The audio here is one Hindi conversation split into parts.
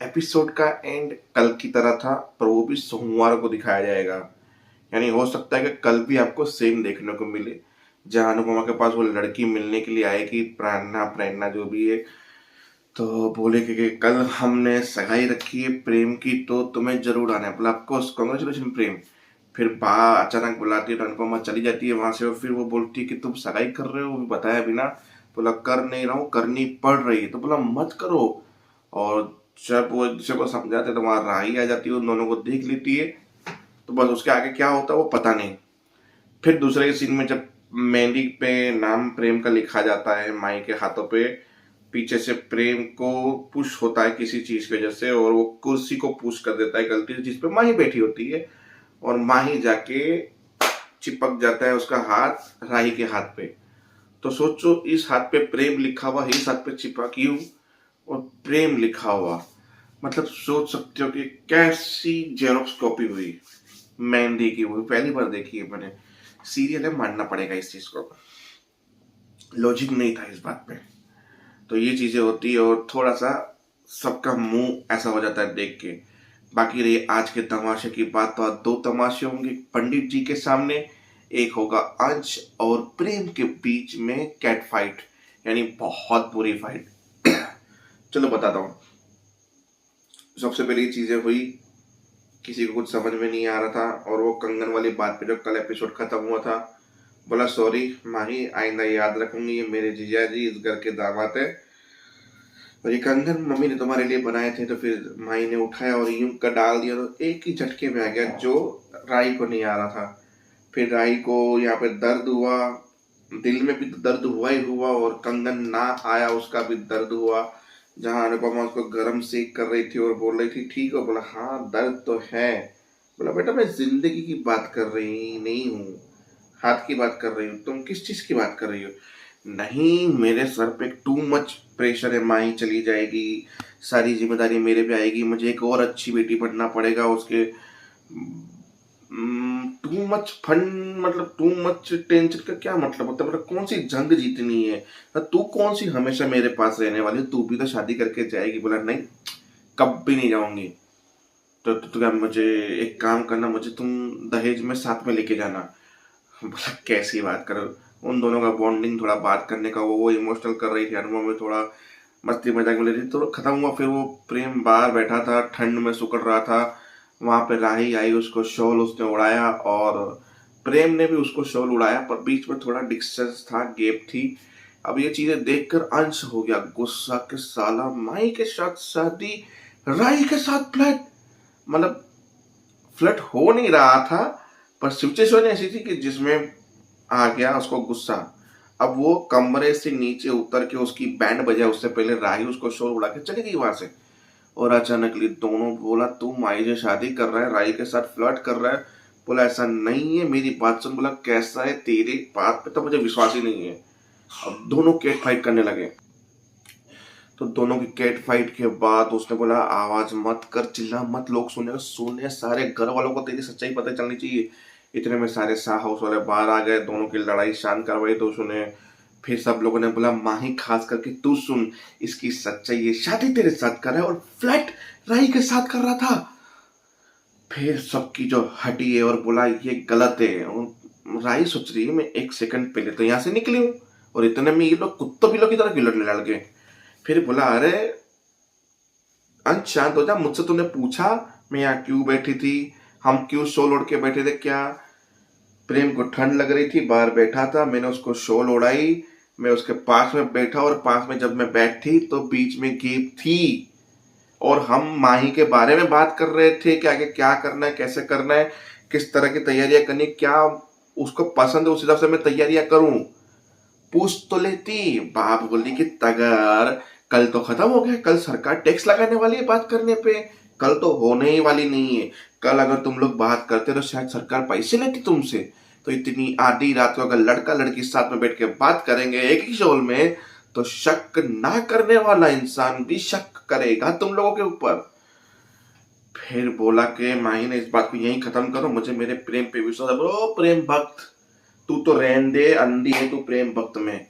एपिसोड का एंड कल की तरह था, पर वो भी सोमवार को दिखाया जाएगा। यानी हो सकता है कि कल भी आपको सेम देखने को मिले, जहां अनुपमा के पास वो लड़की मिलने के लिए आएगी, प्रेरणा प्रेरणा जो भी है। तो बोले कि कल हमने सगाई रखी है प्रेम की, तो तुम्हें जरूर आना है। बोला आपको कॉन्ग्रेचुलेशन प्रेम। फिर बा अचानक बुलाती है तो अनुपमा चली जाती है वहां से, और फिर वो बोलती है कि तुम सगाई कर रहे हो, वो भी बताया बिना। बोला कर नहीं रहा हूँ, करनी पड़ रही है। तो बोला मत करो। और जब वो एक दूसरे को समझाते तो वहां राही आ जाती है, उन दोनों को देख लेती है। तो बस उसके आगे क्या होता है वो पता नहीं। फिर दूसरे सीन में जब मेहंदी पे नाम प्रेम का लिखा जाता है माई के हाथों पे, पीछे से प्रेम को पुश होता है किसी चीज की वजह से, और वो कुर्सी को पुश कर देता है गलती से, जिस पे माही बैठी होती है। और माही जाके चिपक जाता है उसका हाथ राही के हाथ पे। तो सोचो, इस हाथ पे प्रेम लिखा हुआ, इस हाथ पे चिपका क्यों और प्रेम लिखा हुआ। मतलब सोच सकते हो कि कैसी जेरोक्स कॉपी हुई मेहंदी की। वो पहली बार देखी है मैंने। सीरियल है, मानना पड़ेगा इस चीज को। लॉजिक नहीं था इस बात पे। तो ये चीजें होती है, और थोड़ा सा सबका मुंह ऐसा हो जाता है देख के। बाकी रही आज के तमाशे की बात, तो आज दो तमाशे होंगे पंडित जी के सामने। एक होगा अंश और प्रेम के बीच में कैट फाइट, यानी बहुत बुरी फाइट। चलो बताता हूँ। सबसे पहली चीजें हुई, किसी को कुछ समझ में नहीं आ रहा था, और वो कंगन वाली बात पे जो कल एपिसोड खत्म हुआ था। बोला सॉरी माही, आइंदा याद रखूंगी, ये मेरे जीजा जी इस घर के दामाद है, और ये कंगन मम्मी ने तुम्हारे लिए बनाए थे। तो फिर माही ने उठाया और यूं कर डाल दिया, तो एक ही झटके में आ गया जो राई को नहीं आ रहा था। फिर राई को यहाँ पे दर्द हुआ, दिल में भी दर्द हुआ ही हुआ, और कंगन ना आया उसका भी दर्द हुआ। जहां अनुपमा उसको गरम सेक कर रही थी और बोल रही थी ठीक हो। बोला हाँ दर्द तो है। बोला बेटा मैं जिंदगी की बात कर रही नहीं हूँ, हाथ की बात कर रही हूँ। तुम किस चीज की बात कर रही हो? नहीं, मेरे सर पे टू मच प्रेशर है, माही चली जाएगी, सारी जिम्मेदारी मेरे पे आएगी, मुझे एक और अच्छी बेटी बनना पड़ेगा। उसके टू मच फन, मतलब टू मच टेंशन का क्या मतलब होता है? मतलब कौन सी जंग जीतनी है? तू कौन सी हमेशा मेरे पास रहने वाली है? तू भी तो शादी करके जाएगी। बोला नहीं, कब भी नहीं जाऊंगी। तो क्या, मुझे एक काम करना, मुझे तुम दहेज में साथ में लेके जाना। बोला कैसी बात करो? उन दोनों का बॉन्डिंग, थोड़ा बात करने का, वो इमोशनल कर रही थी, अनुभव में थोड़ा मस्ती मजाक में ले रही थी। तो खत्म हुआ। फिर वो प्रेम बाहर बैठा था, ठंड में सुकड़ रहा था। वहां पे राही आई, उसको शॉल उसने उड़ाया, और प्रेम ने भी उसको शॉल उड़ाया, पर बीच में थोड़ा डिस्टेंस था, गैप थी। अब ये चीजें देखकर अंश हो गया गुस्सा के साला माई के साथ शादी, राही के साथ फ्लर्ट। मतलब फ्लर्ट हो नहीं रहा था, पर सिचुएशन ऐसी थी कि जिसमें आ गया उसको गुस्सा। अब वो कमरे से नीचे उतर के उसकी बैंड बजा, उससे पहले राही उसको शोर उड़ा के चली गई वहां से। और अचानकली दोनों बोला तू माई से शादी कर रहा है, राही के साथ फ्लर्ट कर रहा है। बोला ऐसा नहीं है, मेरी बात सुन। बोला कैसा है, तेरी बात पे तो मुझे विश्वास ही नहीं है। अब दोनों कैट फाइट करने लगे। तो दोनों की कैट फाइट के बाद उसने बोला आवाज मत कर, चिल्ला मत, लोग सुने सुने, सारे घर वालों को तेरी सच्चाई पता चलनी चाहिए। इतने में सारे शाह हाउस वाले बाहर आ गए, दोनों की लड़ाई शांत करवाई तो सुने। फिर सब लोगों ने बोला माही खास करके तू सुन, इसकी सच्चाई, ये शादी तेरे साथ कर रहा है और फ्लैट राही के साथ कर रहा था। फिर सबकी जो हटी है और बोला ये गलत है। और राही सोच रही है मैं एक सेकंड पहले तो यहाँ से निकली हूँ, और इतने में ये लोग कुत्तों बिल्लों की तरह लड़ने लड़ गए। फिर बोला अरे अंश शांत हो जा, मुझसे तूने पूछा मैं यहाँ क्यों बैठी थी, हम क्यों शॉल ओढ़ के बैठे थे क्या? प्रेम को ठंड लग रही थी, बाहर बैठा था, मैंने उसको शॉल ओढ़ाई, मैं उसके पास में बैठा, और पास में जब मैं बैठी तो बीच में गैप थी, और हम माही के बारे में बात कर रहे थे कि आगे क्या करना है, कैसे करना है, किस तरह की तैयारियां करनी, क्या उसको पसंद है उस हिसाब से मैं तैयारियां करूं। पूछ तो लेती। बाप बोली कि तगर कल तो खत्म हो गया, कल सरकार टैक्स लगाने वाली है बात करने पे, कल तो होने ही वाली नहीं है। कल अगर तुम लोग बात करते तो शायद सरकार पैसे लेती तुमसे। तो इतनी आधी रात को अगर लड़का लड़की साथ में बैठ के बात करेंगे एक ही शोल में, तो शक ना करने वाला इंसान भी शक करेगा तुम लोगों के ऊपर। फिर बोला कि माही ने इस बात को यहीं खत्म करो, मुझे मेरे प्रेम पे विश्वास है। बोलो प्रेम भक्त, तू तो रहन दे, अंधी है तू प्रेम भक्त में।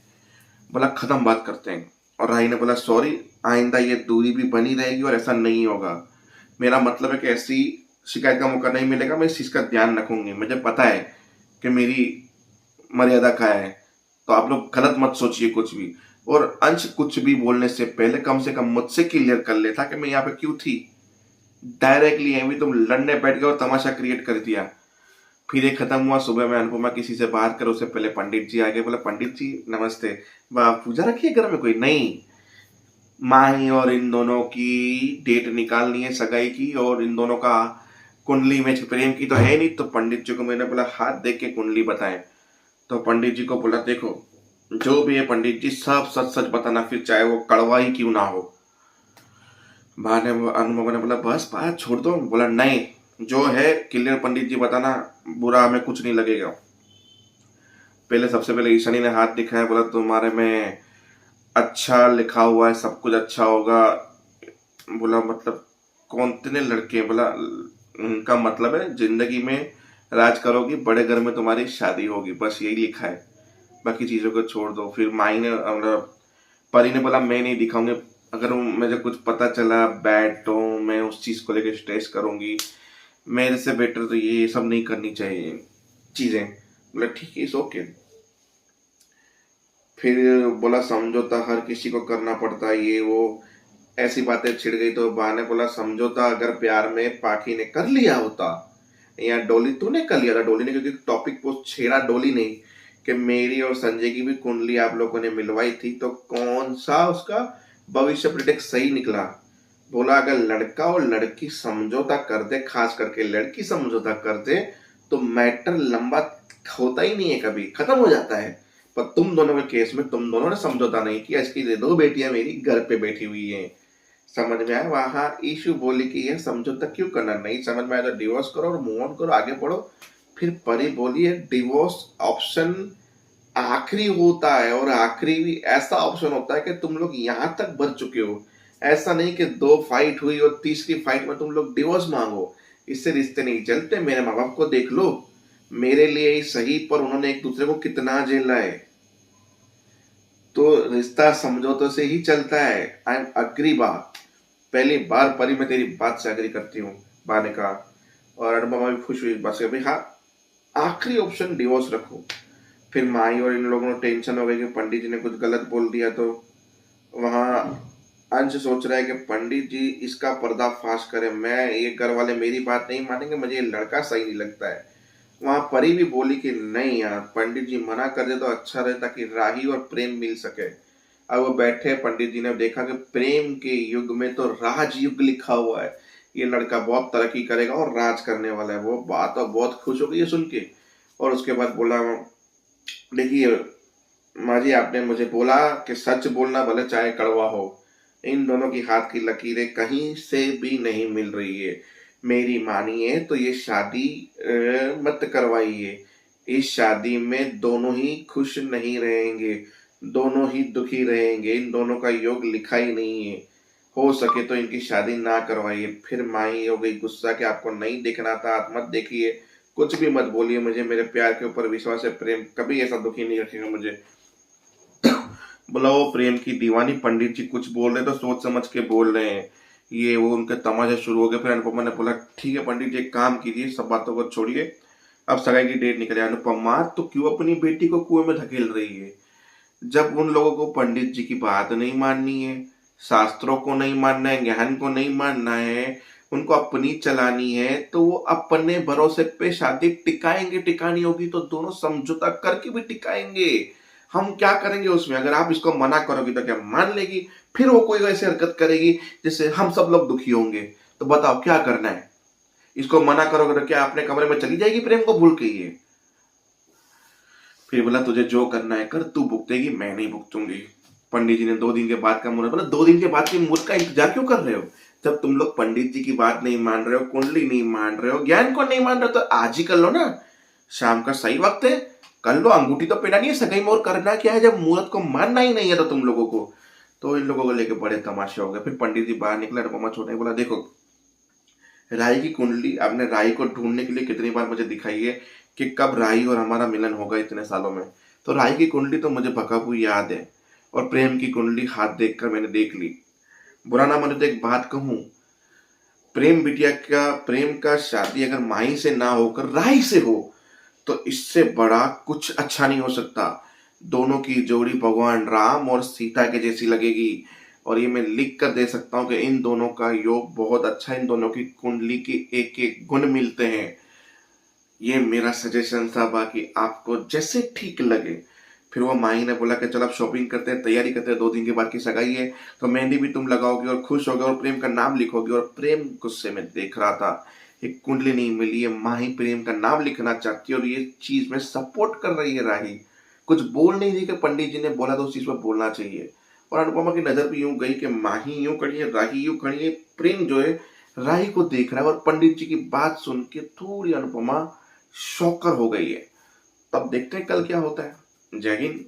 बोला खत्म बात करते हैं। और राही ने बोला सॉरी, आइंदा ये दूरी भी बनी रहेगी और ऐसा नहीं होगा। मेरा मतलब है कि ऐसी शिकायत का मौका नहीं मिलेगा। मैं इस चीज़ का ध्यान रखूंगी। मुझे पता है कि मेरी मर्यादा क्या है। तो आप लोग गलत मत सोचिए कुछ भी। और अंश कुछ भी बोलने से पहले कम से कम मुझसे क्लियर कर लेता कि मैं यहाँ पे क्यों थी। डायरेक्टली अभी तुम लड़ने बैठ गए और तमाशा क्रिएट कर दिया। फिर ये खत्म हुआ। सुबह में अनुपमा किसी से बात करो उससे पहले पंडित जी आ गए। बोला पंडित जी नमस्ते। वाह पूजा रखी है घर में कोई? नहीं, माही और इन दोनों की डेट निकालनी है सगाई की, और इन दोनों का कुंडली में प्रेम की तो है नहीं। तो पंडित जी को मैंने बोला हाथ देख के कुंडली बताएं। तो पंडित जी को बोला देखो जो भी है पंडित जी सब सच सच बताना, फिर चाहे वो कड़वा ही क्यों ना हो। अनुपमा ने बोला बस बात छोड़ दो। बोला नहीं, जो है क्लियर पंडित जी बताना, बुरा हमें कुछ नहीं लगेगा। पहले सबसे पहले ईशानी ने हाथ दिखाया। बोला तुम्हारे में अच्छा लिखा हुआ है, सब कुछ अच्छा होगा। बोला मतलब कौन कितने लड़के? बोला उनका मतलब है जिंदगी में राज करोगी, बड़े घर में तुम्हारी शादी होगी, बस यही लिखा है, बाकी चीजों को छोड़ दो। फिर माई ने मतलब परी ने बोला मैं नहीं दिखाऊंगी, अगर मुझे कुछ पता चला बैड तो मैं उस चीज को लेकर स्ट्रेस करूंगी। मेरे से बेटर तो ये सब नहीं करनी चाहिए चीजें। बोला ठीक है इट्स ओके। फिर बोला समझौता हर किसी को करना पड़ता है, ये वो ऐसी बातें छिड़ गई। तो बा ने बोला समझौता अगर प्यार में पाखी ने कर लिया होता या डोली तूने कर लिया था। डोली ने क्योंकि टॉपिक को छेड़ा डोली ने कि मेरी और संजय की भी कुंडली आप लोगों ने मिलवाई थी, तो कौन सा उसका भविष्य प्रिडिक्ट सही निकला। बोला अगर लड़का और लड़की समझौता कर दे, खास करके लड़की समझौता कर दे, तो मैटर लंबा होता ही नहीं है, कभी खत्म हो जाता है। पर तुम दोनों के केस में तुम दोनों ने समझौता नहीं किया। इसकी दो बेटियां मेरी घर पे बैठी हुई हैं। समझ में आया? वहां इशू बोली कि यह समझौता क्यों करना, नहीं समझ में आया तो डिवोर्स करो और मूव ऑन करो, आगे बढ़ो। फिर परी बोली है डिवोर्स ऑप्शन आखिरी होता है, और आखिरी भी ऐसा ऑप्शन होता है कि तुम लोग यहां तक बढ़ चुके हो। ऐसा नहीं कि 2 फाइट हुई और तीसरी फाइट में तुम लोग डिवोर्स मांगो। इससे रिश्ते नहीं चलते। मेरे माँ बाप को देख लो, मेरे लिए ही सही पर उन्होंने एक दूसरे को कितना झेला है। तो रिश्ता समझौतों से ही चलता है। आई एम अग्री बा। पहली बार परी मैं तेरी बात से अग्री करती हूँ, बा ने कहा। और अनुपमा भी खुश हुई इस बात से, भाई हाँ आखिरी ऑप्शन डिवोर्स रखो। फिर माई और इन लोगों को टेंशन हो गई कि पंडित जी ने कुछ गलत बोल दिया। तो वहां अंश सोच रहा है कि पंडित जी इसका पर्दाफाश करे। मैं ये घर वाले मेरी बात नहीं मानेंगे, मुझे ये लड़का सही नहीं लगता है। वहां परी भी बोली कि नहीं यार पंडित जी मना कर दे तो अच्छा रहे, ताकि राही और प्रेम मिल सके। अब वो बैठे, पंडित जी ने देखा कि प्रेम के युग में तो राजयुग लिखा हुआ है, ये लड़का बहुत तरक्की करेगा और राज करने वाला है। वो बात तो बहुत खुश हो गई है सुन के। और उसके बाद बोला देखिए माँ जी आपने मुझे बोला कि सच बोलना भले चाहे कड़वा हो। इन दोनों की हाथ की लकीरें कहीं से भी नहीं मिल रही है। मेरी मानिए तो ये शादी मत करवाइए। इस शादी में दोनों ही खुश नहीं रहेंगे, दोनों ही दुखी रहेंगे। इन दोनों का योग लिखा ही नहीं है। हो सके तो इनकी शादी ना करवाइए। फिर माई हो गई गुस्सा कि आपको नहीं देखना था, आप मत देखिए, कुछ भी मत बोलिए मुझे, मेरे प्यार के ऊपर विश्वास है, प्रेम कभी ऐसा दुखी नहीं रखेगा मुझे। बोला वो प्रेम की दीवानी, पंडित जी कुछ बोल रहे तो सोच समझ के बोल रहे हैं। ये वो उनके तमाशा शुरू हो गया। फिर अनुपमा ने बोला ठीक है पंडित जी एक काम कीजिए, सब बातों को छोड़िए, अब सगाई की डेट निकले। अनुपमा तो क्यों अपनी बेटी को कुएं में धकेल रही है? जब उन लोगों को पंडित जी की बात नहीं माननी है, शास्त्रों को नहीं मानना है, ज्ञान को नहीं मानना है, उनको अपनी चलानी है, तो वो अपने भरोसे पे शादी टिकाएंगे। टिकानी होगी तो दोनों समझौता करके भी टिकाएंगे। हम क्या करेंगे उसमें? अगर आप इसको मना करोगे तो क्या मान लेगी? फिर वो कोई ऐसी हरकत करेगी जिससे हम सब लोग दुखी होंगे। तो बताओ क्या करना है? इसको मना करोगे तो क्या अपने कमरे में चली जाएगी प्रेम को भूल के? ये फिर बोला तुझे जो करना है कर, तू भुगतेगी, मैं नहीं भुगतूंगी। पंडित जी ने 2 दिन के बाद का मुहूर्त बोला। 2 दिन के बाद के मुहूर्त का इंतजार क्यों कर रहे हो? जब तुम लोग पंडित जी की बात नहीं मान रहे हो, कुंडली नहीं मान रहे हो, ज्ञान को नहीं मान रहे हो, तो आज ही कर लो ना। शाम का सही वक्त है, कर लो। अंगूठी तो पहनानी है सगाई में, और करना क्या है जब मुहूर्त को मानना ही नहीं है तो तुम लोगों को। तो इन लोगों को लेके बड़े तमाशे हो गए। फिर पंडित जी बाहर निकले, अनुपमा छोटे बोला देखो राही की कुंडली आपने राही को ढूंढने के लिए कितनी बार मुझे दिखाई है कि कब राही और हमारा मिलन होगा इतने सालों में। तो राही की कुंडली तो मुझे भका हुई याद है, और प्रेम की कुंडली हाथ देखकर मैंने देख ली। बुरा ना माने तो एक बात कहूं, प्रेम का शादी अगर माही से ना होकर राही से हो तो इससे बड़ा कुछ अच्छा नहीं हो सकता। दोनों की जोड़ी भगवान राम और सीता के जैसी लगेगी, और ये मैं लिख कर दे सकता हूँ कि इन दोनों का योग बहुत अच्छा है, इन दोनों की कुंडली के एक एक गुण मिलते हैं। ये मेरा सजेशन था, बाकी आपको जैसे ठीक लगे। फिर वो माही ने बोला कि चल अब शॉपिंग करते हैं, तैयारी करते हैं, 2 दिन के बाद की सगाई है, तो मेहंदी भी तुम लगाओगे और खुश होगे और प्रेम का नाम लिखोगे। और प्रेम गुस्से में देख रहा था, एक कुंडली नहीं मिली है, माही प्रेम का नाम लिखना चाहती है और ये चीज में सपोर्ट कर रही है राही। कुछ बोल नहीं रही कि पंडित जी ने बोला तो उस चीज पर बोलना चाहिए। और अनुपमा की नजर भी यूं गई कि माही यूं खड़ी है, राही यूं खड़ी है, प्रेम जो है राही को देख रहा है। और पंडित जी की बात सुन के थोड़ी अनुपमा शॉकर हो गई है। तब देखते हैं कल क्या होता है। जय हिंद।